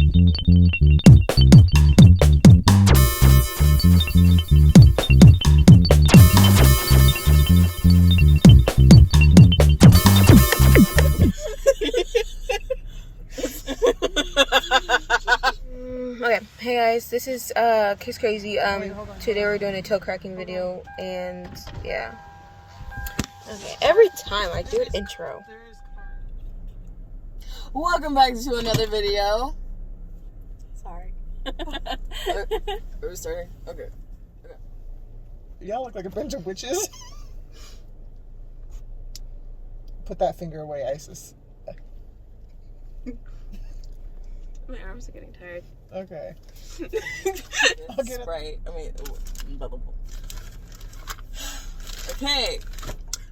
Okay, hey guys, this is Kisskrazzy. Today we're doing a toe cracking video, and yeah. Okay, every time I do an intro. Welcome back to another video. Sorry. Are we starting? Okay. Y'all look like a bunch of witches. Put that finger away, Isis. My arms are getting tired. Okay. I'll get Sprite. Blah, blah, blah. Okay.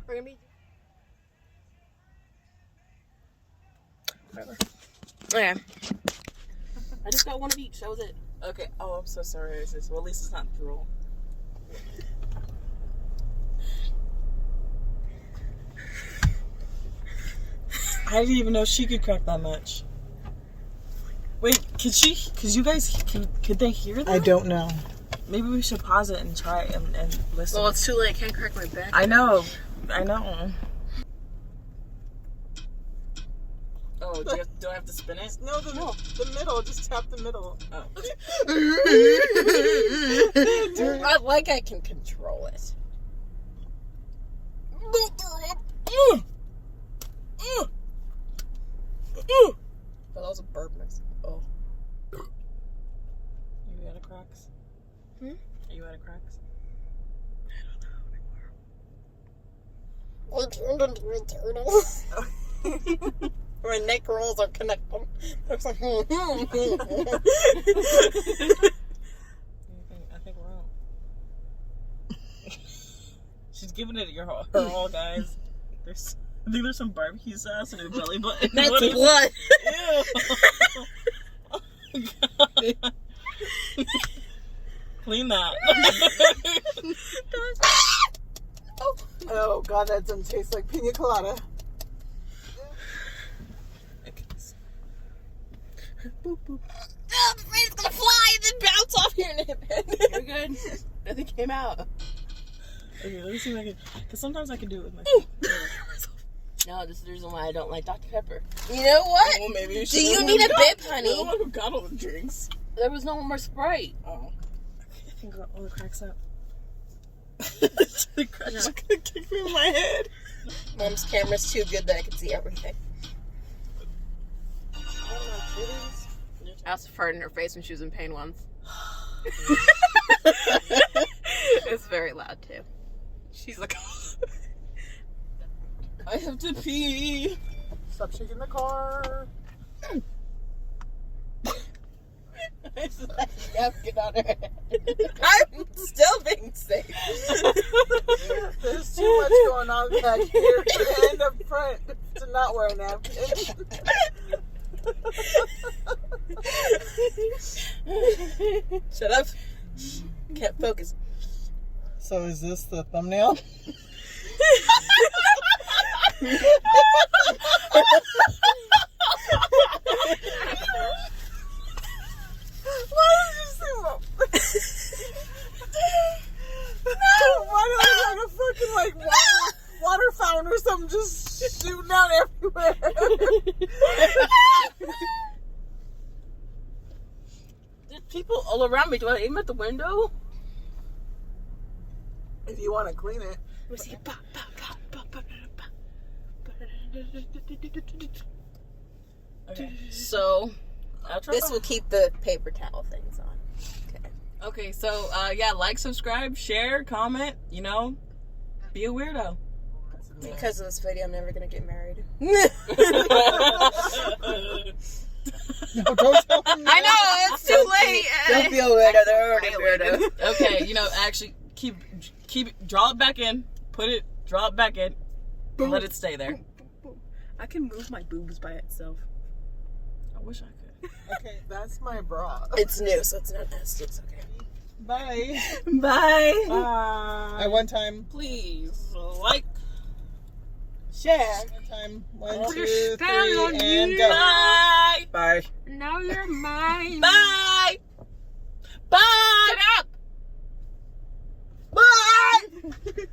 We're gonna be. Whatever. Okay. I just got one of each. That was it. Okay. Oh, I'm so sorry, Isis. Well, at least it's not drool. I didn't even know she could crack that much. Wait, could she? Could you guys? Could they hear that? I don't know. Maybe we should pause it and try and listen. Well, it's too late. I can't crack my back. I know. Oh, do I have to spin it? No, the middle. Just tap the middle. Oh. Not like I can control it. But that was a burp mix. Oh. Are you out of cracks? Hmm? Are you out of cracks? I turned into a turtle. My neck rolls are connected. Looks like. I think we're out. She's giving it her all, guys. I think there's some barbecue sauce in her belly button. That's blood. Ew. Oh, God. Clean that. Oh God, that doesn't taste like pina colada. Boop, boop. Oh, I'm afraid it's gonna fly and then bounce off here and hit me. You're good. Nothing came out. Okay, let me see if I can. Because sometimes I can do it with my No, this is the reason why I don't like Dr. Pepper. You know what? Well, maybe you do you need a bib, honey? You're the one who got all the drinks. There was no more Sprite. Oh. I think all the cracks up. The cracks are gonna kick me in my head. Mom's camera's too good that I can see everything. I also farted in her face when she was in pain once. It's very loud too. She's like, I have to pee. Stop shaking the car. Get on her head. I'm still being safe. There's too much going on back here and up front to not wear a napkin. Shut up. Can't focus. So is this the thumbnail? Why did you say that? Why do I look like a fucking water fountain or something just shooting out everywhere? There's people all around me. Do I aim at the window? If you want to clean it. Let me see. Okay. So, this will keep the paper towel things on. Okay, so, yeah, like, subscribe, share, comment, you know, be a weirdo. Because of this video, I'm never going to get married. No, don't tell them. I know, it's too late. Don't be a weirdo. They're already a weirdo. Okay, you know, actually, keep draw it back in, draw it back in, and let it stay there. I can move my boobs by itself. I wish I could. Okay, that's my bra. It's new, so it's not nasty. It's okay. Bye. Bye. At one time. Please like, Share. Time. I'll 1, put 2, a 3, spell on and you. go. Bye. Bye. Now you're mine. Bye. Bye. Get up. Bye.